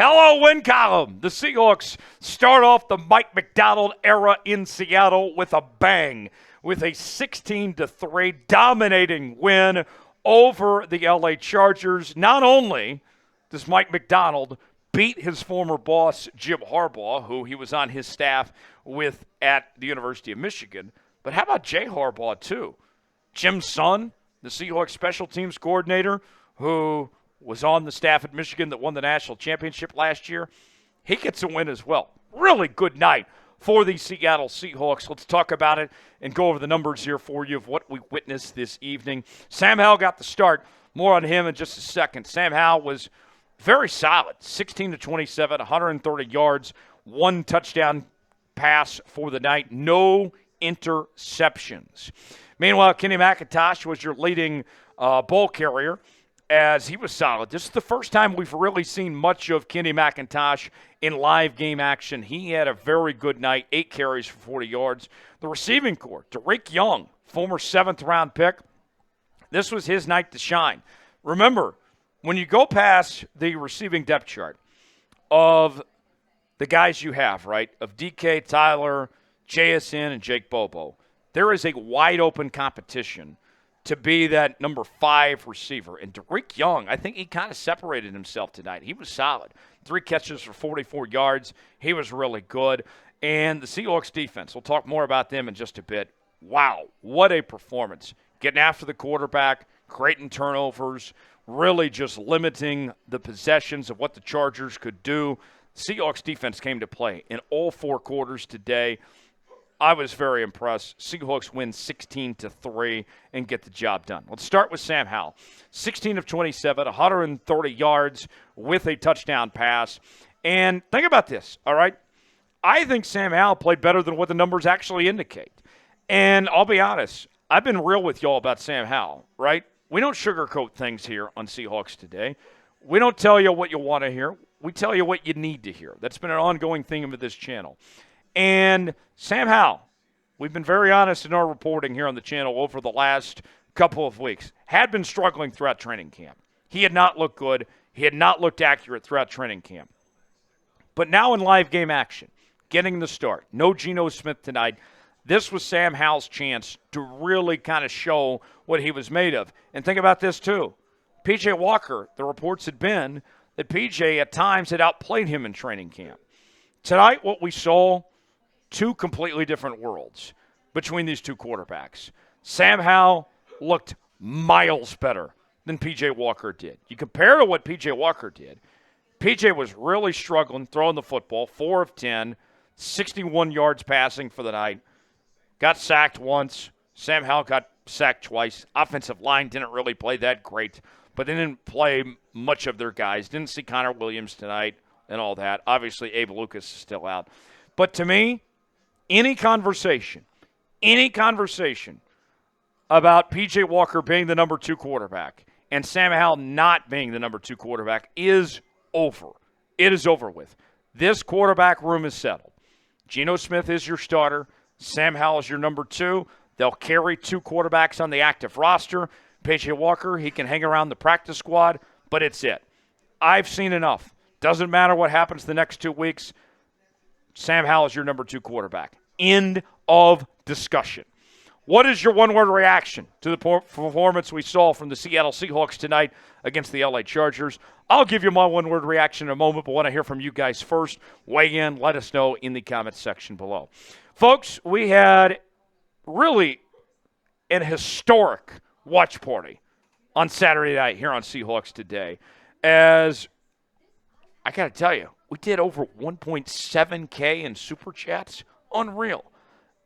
Hello, win column. The Seahawks start off the Mike Macdonald era in Seattle with a bang, with a 16-3 dominating win over the LA Chargers. Not only does Mike Macdonald beat his former boss, Jim Harbaugh, who he was on his staff with at the University of Michigan, but how about Jay Harbaugh, too? Jim's son, the Seahawks special teams coordinator, who was on the staff at Michigan that won the national championship last year, he gets a win as well. Really good night for the Seattle Seahawks. Let's talk about it and go over the numbers here for you of what we witnessed this evening. Sam Howell got the start. More on him in just a second. Sam Howell was very solid, 16-27, 130 yards, one touchdown pass for the night, no interceptions. Meanwhile, Kenny McIntosh was your leading ball carrier, as he was solid. This is the first time we've really seen much of Kenny McIntosh in live game action. He had a very good night, 8 carries for 40 yards. The receiving corps, Derick Young, former 7th-round pick, this was his night to shine. Remember, when you go past the receiving depth chart of the guys you have, right, of DK, Tyler, JSN, and Jake Bobo, there is a wide-open competition to be that number 5 receiver. And Derick Young, I think he kind of separated himself tonight. He was solid. 3 catches for 44 yards. He was really good. And the Seahawks defense, we'll talk more about them in just a bit. Wow, what a performance. Getting after the quarterback, creating turnovers, really just limiting the possessions of what the Chargers could do. Seahawks defense came to play in all 4 quarters today. I was very impressed. Seahawks win 16-3 and get the job done. Let's start with Sam Howell. 16 of 27, 130 yards with a touchdown pass. And think about this, all right? I think Sam Howell played better than what the numbers actually indicate. And I'll be honest, I've been real with y'all about Sam Howell, right? We don't sugarcoat things here on Seahawks Today. We don't tell you what you want to hear. We tell you what you need to hear. That's been an ongoing theme of this channel. And Sam Howell, we've been very honest in our reporting here on the channel over the last couple of weeks, had been struggling throughout training camp. He had not looked good. He had not looked accurate throughout training camp. But now in live game action, getting the start, no Geno Smith tonight, this was Sam Howell's chance to really kind of show what he was made of. And think about this too. P.J. Walker, the reports had been that P.J. at times had outplayed him in training camp. Tonight, what we saw, 2 completely different worlds between these 2 quarterbacks. Sam Howell looked miles better than P.J. Walker did. You compare to what P.J. Walker did, P.J. was really struggling throwing the football, 4 of 10, 61 yards passing for the night. Got sacked once. Sam Howell got sacked twice. Offensive line didn't really play that great, but they didn't play much of their guys. Didn't see Connor Williams tonight and all that. Obviously, Abe Lucas is still out. But to me, any conversation about P.J. Walker being the number 2 quarterback and Sam Howell not being the number 2 quarterback is over. It is over with. This quarterback room is settled. Geno Smith is your starter. Sam Howell is your number 2. They'll carry 2 quarterbacks on the active roster. P.J. Walker, he can hang around the practice squad, but it's it. I've seen enough. Doesn't matter what happens the next 2 weeks. Sam Howell is your number 2 quarterback. End of discussion. What is your one-word reaction to the performance we saw from the Seattle Seahawks tonight against the LA Chargers? I'll give you my one-word reaction in a moment, but want to hear from you guys first. Weigh in. Let us know in the comments section below. Folks, we had really an historic watch party on Saturday night here on Seahawks Today. As I got to tell you, we did over 1.7K in Super Chats. Unreal.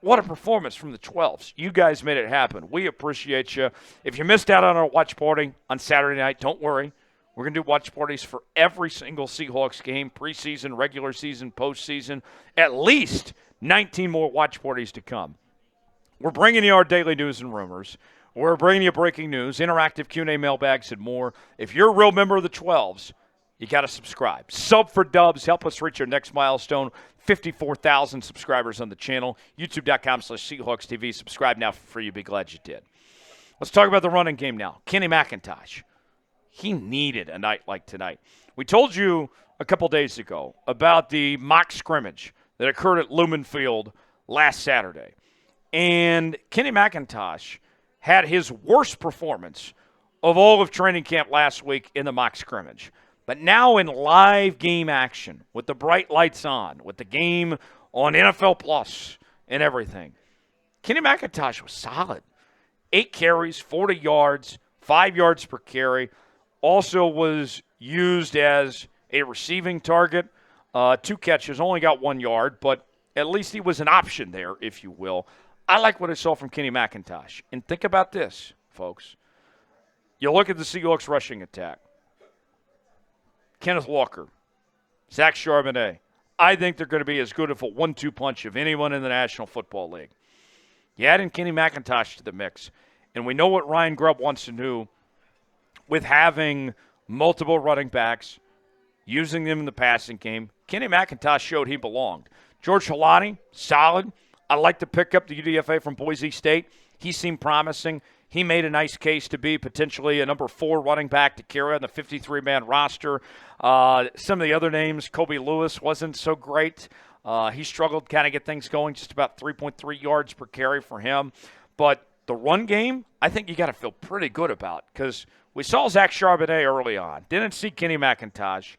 What a performance from the 12s. You guys made it happen. We appreciate you. If you missed out on our watch party on Saturday night, don't worry. We're going to do watch parties for every single Seahawks game, preseason, regular season, postseason, at least 19 more watch parties to come. We're bringing you our daily news and rumors. We're bringing you breaking news, interactive Q&A mailbags, and more. If you're a real member of the 12s, you got to subscribe. Sub for dubs. Help us reach our next milestone, 54,000 subscribers on the channel. YouTube.com/Seahawks TV. Subscribe now for free. You'll be glad you did. Let's talk about the running game now. Kenny McIntosh. He needed a night like tonight. We told you a couple days ago about the mock scrimmage that occurred at Lumen Field last Saturday. And Kenny McIntosh had his worst performance of all of training camp last week in the mock scrimmage. But now in live game action, with the bright lights on, with the game on NFL Plus and everything, Kenny McIntosh was solid. 8 carries, 40 yards, 5 yards per carry. Also was used as a receiving target. 2 catches, only got 1 yard, but at least he was an option there, if you will. I like what I saw from Kenny McIntosh. And think about this, folks. You look at the Seahawks rushing attack. Kenneth Walker, Zach Charbonnet. I think they're going to be as good of a 1-2 punch of anyone in the National Football League. You add in Kenny McIntosh to the mix, and we know what Ryan Grubb wants to do with having multiple running backs, using them in the passing game. Kenny McIntosh showed he belonged. George Holani, solid. I like to pick up the UDFA from Boise State. He seemed promising. He made a nice case to be potentially a number 4 running back to carry on the 53-man roster. Some of the other names, Kobe Lewis wasn't so great. He struggled to kind of get things going, just about 3.3 yards per carry for him. But the run game, I think you got to feel pretty good about, because we saw Zach Charbonnet early on. Didn't see Kenny McIntosh.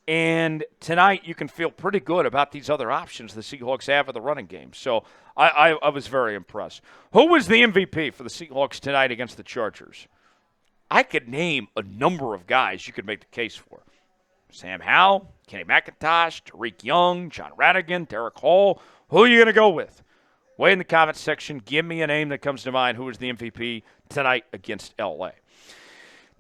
And tonight you can feel pretty good about these other options the Seahawks have in the running game. So I was very impressed. Who was the MVP for the Seahawks tonight against the Chargers? I could name a number of guys you could make the case for. Sam Howell, Kenny McIntosh, Dareke Young, John Radigan, Derick Hall. Who are you going to go with? Way in the comments section. Give me a name that comes to mind. Who is the MVP tonight against L.A.?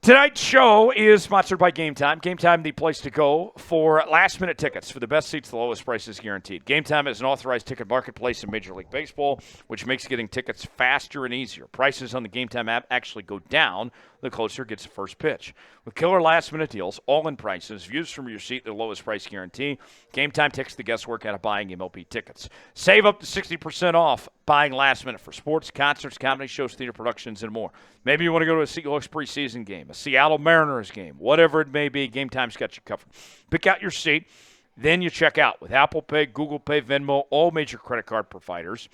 Tonight's show is sponsored by Game Time. Game Time, the place to go for last-minute tickets for the best seats, the lowest prices guaranteed. Game Time is an authorized ticket marketplace in Major League Baseball, which makes getting tickets faster and easier. Prices on the Game Time app actually go down the closer it gets the first pitch. With killer last-minute deals, all-in prices, views from your seat, the lowest price guarantee, Game Time takes the guesswork out of buying MLB tickets. Save up to 60% off buying last minute for sports, concerts, comedy shows, theater productions, and more. Maybe you want to go to a Seahawks preseason game, a Seattle Mariners game, whatever it may be, Game Time's got you covered. Pick out your seat, then you check out with Apple Pay, Google Pay, Venmo, all major credit card providers.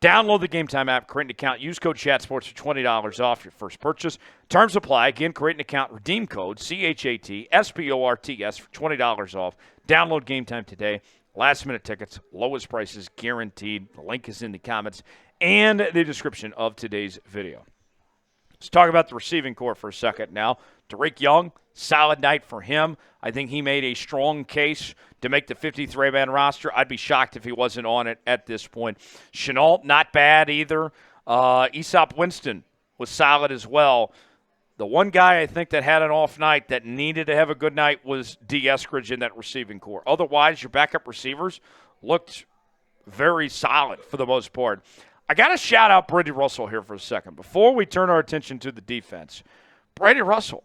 Download the Game Time app, create an account, use code ChatSports for $20 off your first purchase. Terms apply. Again, create an account, redeem code CHATSPORTS for $20 off. Download Game Time today. Last-minute tickets, lowest prices guaranteed. The link is in the comments and the description of today's video. Let's talk about the receiving corps for a second now. Dareke Young, solid night for him. I think he made a strong case to make the 53-man roster. I'd be shocked if he wasn't on it at this point. Shenault, not bad either. Aesop Winston was solid as well. The one guy I think that had an off night that needed to have a good night was D. Eskridge in that receiving corps. Otherwise, your backup receivers looked very solid for the most part. I got to shout out Brady Russell here for a second. Before we turn our attention to the defense, Brady Russell,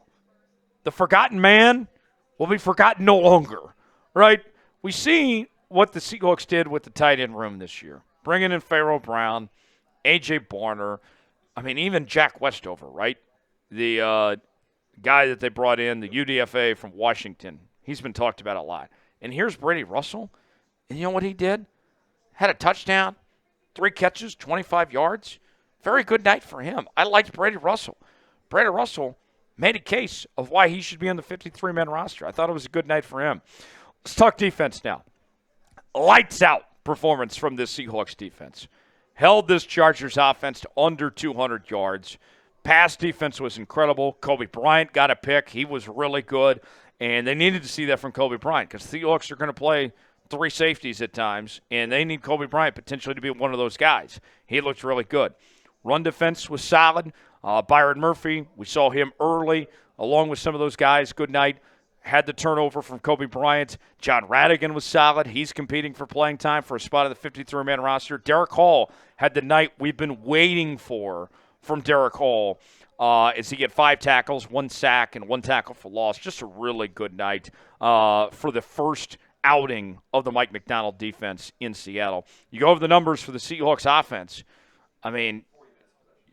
the forgotten man, will be forgotten no longer, right? We see what the Seahawks did with the tight end room this year, bringing in Pharaoh Brown, A.J. Barner, even Jack Westover, right? The guy that they brought in, the UDFA from Washington. He's been talked about a lot. And here's Brady Russell, and you know what he did? Had a touchdown, 3 catches, 25 yards. Very good night for him. I liked Brady Russell. Brady Russell made a case of why he should be on the 53-man roster. I thought it was a good night for him. Let's talk defense now. Lights out performance from this Seahawks defense. Held this Chargers offense to under 200 yards. Pass defense was incredible. Kobe Bryant got a pick. He was really good. And they needed to see that from Kobe Bryant because the Seahawks are going to play 3 safeties at times, and they need Kobe Bryant potentially to be one of those guys. He looked really good. Run defense was solid. Byron Murphy, we saw him early, along with some of those guys. Good night. Had the turnover from Kobe Bryant. John Radigan was solid. He's competing for playing time for a spot on the 53-man roster. Derick Hall had the night we've been waiting for from Derick Hall as he get 5 tackles, 1 sack, and 1 tackle for loss. Just a really good night for the first outing of the Mike Macdonald defense in Seattle. You go over the numbers for the Seahawks offense.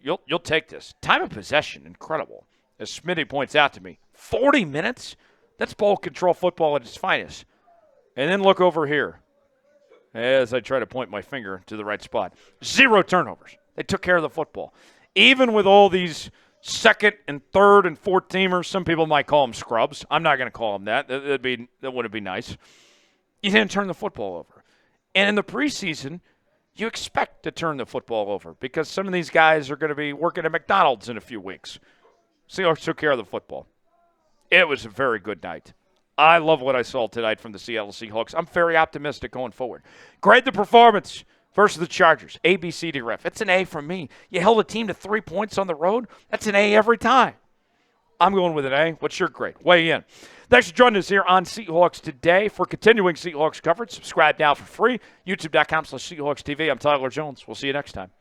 You'll take this. Time of possession, incredible. As Smitty points out to me, 40 minutes? That's ball control football at its finest. And then look over here as I try to point my finger to the right spot. 0 turnovers. They took care of the football. Even with all these second and third and fourth teamers, some people might call them scrubs. I'm not going to call them that. That wouldn't be nice. You didn't turn the football over. And in the preseason, you expect to turn the football over because some of these guys are going to be working at McDonald's in a few weeks. Seahawks took care of the football. It was a very good night. I love what I saw tonight from the Seattle Seahawks. I'm very optimistic going forward. Grade the performance versus the Chargers. A, B, C, D, ref. It's an A from me. You held a team to 3 points on the road. That's an A every time. I'm going with an A. What's your grade? Weigh in. Thanks for joining us here on Seahawks Today. For continuing Seahawks coverage, subscribe now for free. YouTube.com/SeahawksTV. I'm Tyler Jones. We'll see you next time.